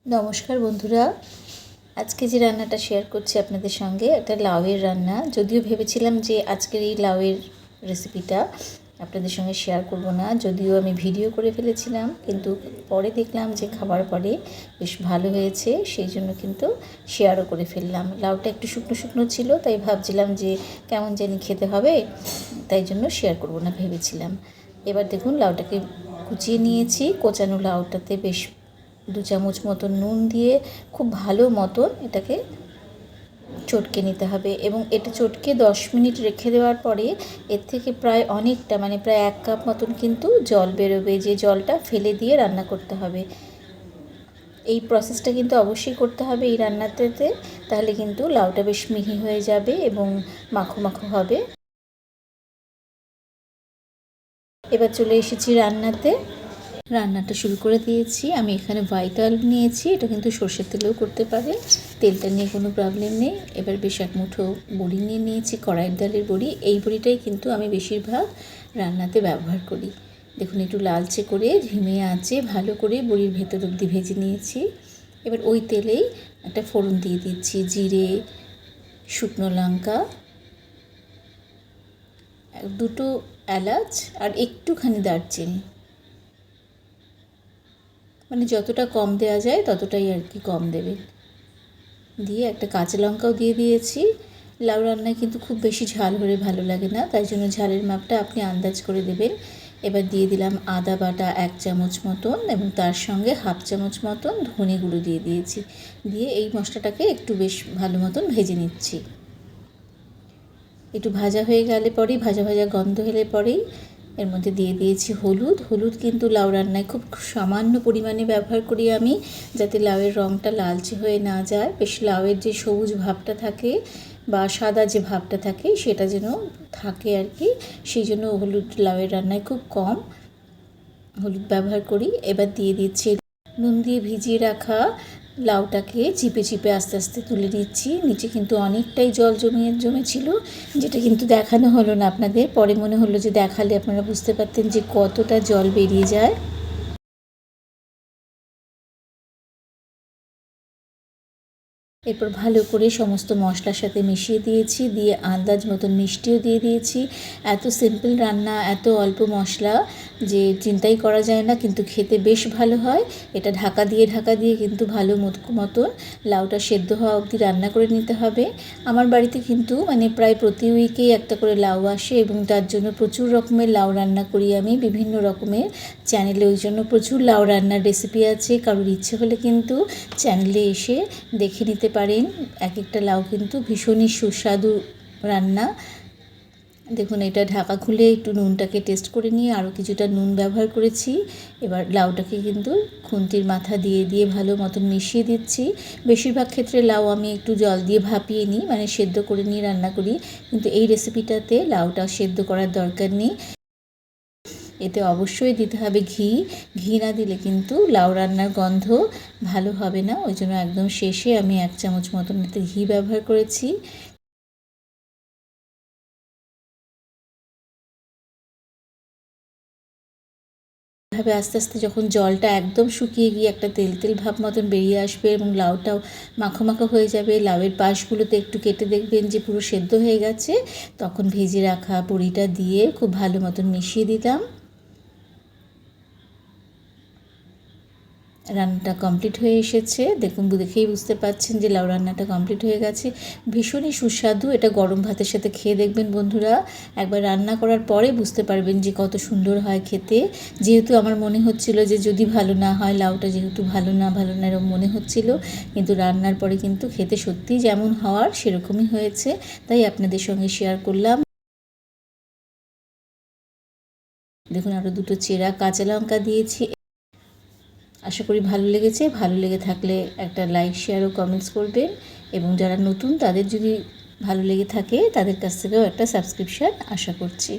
নমস্কার বন্ধুরা, আজকে যে রান্নাটা শেয়ার করছি আপনাদের সঙ্গে একটা লাউয়ের রান্না। যদিও ভেবেছিলাম যে আজকের এই লাউয়ের রেসিপিটা আপনাদের সঙ্গে শেয়ার করব না, যদিও আমি ভিডিও করে ফেলেছিলাম, কিন্তু পরে দেখলাম যে খাবার পরে বেশ ভালো হয়েছে, সেই জন্য কিন্তু শেয়ারও করে ফেললাম। লাউটা একটু শুকনো শুকনো ছিল, তাই ভাবছিলাম যে কেমন জানি খেতে হবে, তাই জন্য শেয়ার করব না ভেবেছিলাম। এবার দেখুন লাউটাকে কুচিয়ে নিয়েছি। কোচানো লাউটাতে বেশ 2 চামচ মতো নুন দিয়ে খুব ভালো মতন এটাকে চটকে নিতে হবে, এবং এটা চটকে 10 মিনিট রেখে দেওয়ার পরে এর থেকে প্রায় অনেকটা প্রায় 1 কাপ মতন কিন্তু জল বেরোবে, যে জলটা ফেলে দিয়ে রান্না করতে হবে। এই প্রসেসটা কিন্তু অবশ্যই করতে হবে এই রান্নাটাতে, তাহলে কিন্তু লাউটা বেশ মিহি হয়ে যাবে এবং মাখো মাখো হবে। এবার চলে এসেছি রান্নাটা শুরু করে দিয়েছি। আমি এখানে হোয়াইট অয়েল নিয়েছি, এটা কিন্তু সর্ষের তেলেও করতে পারে, তেলটা নিয়ে কোনো প্রবলেম নেই। এবার বেশ এক মুঠো বড়ি নিয়ে নিয়েছি, কড়াইয়ের ডালের বড়ি। এই বড়িটাই কিন্তু আমি বেশিরভাগ রান্নাতে ব্যবহার করি। দেখুন একটু লালচে করে ঝিমে আঁচে ভালো করে বড়ির ভেতর অবধি ভেজে নিয়েছি। এবার ওই তেলেই একটা ফোড়ন দিয়ে দিচ্ছি, জিরে, শুকনো লঙ্কা, 2টো এলাচ আর একটুখানি দারচিনি, যতটা কম দেওয়া যায় ততটাই আর কি কম দেবেন। দিয়ে একটা কাঁচা লঙ্কাও দিয়ে দিয়েছি। লাউ রান্নায় কিন্তু খুব বেশি ঝাল হলে ভালো লাগে না, তাই জন্য ঝালের মাপটা আপনি আন্দাজ করে দেবেন। এবার দিয়ে দিলাম আদা বাটা 1 চামচ মতন, এবং তার সঙ্গে 1/2 চামচ মতন ধনে গুঁড়ো দিয়ে দিয়েছি। দিয়ে এই মশলাটাকে একটু বেশ ভালো মতন ভেজে নিচ্ছি। একটু ভাজা হয়ে গেলে পরেই, ভাজা ভাজা গন্ধ এলে পরেই এর মধ্যে দিয়ে দিয়েছি হলুদ কিন্তু লাউ রান্নায় খুব সামান্য পরিমাণে ব্যবহার করি আমি, যাতে লাউয়ের রঙটা লালচে হয়ে না যায়। বেশ লাউয়ের যে সবুজ ভাবটা থাকে বা সাদা যে ভাবটা থাকে সেটা যেন থাকে আর কি, সেই জন্য হলুদ লাউয়ের রান্নায় খুব কম হলুদ ব্যবহার করি। এবার দিয়ে দিচ্ছি নুন দিয়ে ভিজিয়ে রাখা লাউটাকে চিপে চিপে আস্তে আস্তে তুলে নিচ্ছি। নিচে কিন্তু অনেকটাই জল জমেছিল, যেটা কিন্তু দেখানো হলো না আপনাদের। পরে মনে হলো যে দেখালে আপনারা বুঝতে পারতেন যে কতটা জল বেরিয়ে যায়। এরপর ভালো করে সমস্ত মশলার সাথে মিশিয়ে দিয়েছি, দিয়ে আন্দাজ মতন মিষ্টিও দিয়ে দিয়েছি। এত সিম্পল রান্না, এত অল্প মশলা যে চিন্তাই করা যায় না, কিন্তু খেতে বেশ ভালো হয়। এটা ঢাকা দিয়ে কিন্তু ভালো মতন লাউটা সেদ্ধ হওয়া অবধি রান্না করে নিতে হবে। আমার বাড়িতে কিন্তু প্রায় প্রতি উইকেই একটা করে লাউ আসে, এবং তার জন্য প্রচুর রকমের লাউ রান্না করি আমি বিভিন্ন রকমের চ্যানেলে। ওই জন্য প্রচুর লাউ রান্নার রেসিপি আছে, কারোর ইচ্ছে হলে কিন্তু চ্যানেলে এসে দেখে নিতে পারেন। এক একটা লাউ কিন্তু ভীষণই সুস্বাদু রান্না। দেখুন এটা ঢাকা খুলে একটু নুনটাকে টেস্ট করে নিয়ে আরও কিছুটা নুন ব্যবহার করেছি। এবার লাউটাকে কিন্তু খুন্তির মাথা দিয়ে ভালো মতন মিশিয়ে দিচ্ছি। বেশিরভাগ ক্ষেত্রে লাউ আমি একটু জল দিয়ে ভাপিয়ে নিই, সেদ্ধ করে নিয়ে রান্না করি, কিন্তু এই রেসিপিটাতে লাউটা সেদ্ধ করার দরকার নেই। এতে অবশ্যই দিতে হবে ঘি না দিলে কিন্তু লাউ রান্নার গন্ধ ভালো হবে না। ওই জন্য একদম শেষে আমি 1 চামচ মতন এতে ঘি ব্যবহার করেছি। এভাবে আস্তে আস্তে যখন জলটা একদম শুকিয়ে গিয়ে একটা তেল তেল ভাব মতন বেরিয়ে আসবে এবং লাউটাও মাখো মাখো হয়ে যাবে, লাউয়ের পাশগুলোতে একটু কেটে দেখবেন যে পুরো সেদ্ধ হয়ে গেছে, তখন ভেজে রাখা বড়িটা দিয়ে খুব ভালো মতন মিশিয়ে দিলাম। রান্নাটা কমপ্লিট হয়ে এসেছে। দেখেই বুঝতে পারছেন যে লাউ রান্নাটা কমপ্লিট হয়ে গেছে। ভীষণই সুস্বাদু। এটা গরম ভাতের সাথে খেয়ে দেখবেন বন্ধুরা। একবার রান্না করার পরে বুঝতে পারবেন যে কত সুন্দর হয় খেতে। যেহেতু আমার মনে হচ্ছিল যে যদি ভালো না হয়, লাউটা যেহেতু ভালো না এরকম মনে হচ্ছিল, কিন্তু রান্নার পরে কিন্তু খেতে সত্যিই যেমন হওয়ার সেরকমই হয়েছে, তাই আপনাদের সঙ্গে শেয়ার করলাম। দেখুন আরও 2টো চেরা কাঁচা লঙ্কা দিয়েছি। আশা করি ভালো লেগেছে। ভালো লেগে থাকলে একটা লাইক, শেয়ার ও কমেন্টস করবেন, এবং যারা নতুন তাদের যদি ভালো লেগে থাকে তাদের কাছ থেকেও একটা সাবস্ক্রিপশান আশা করছি।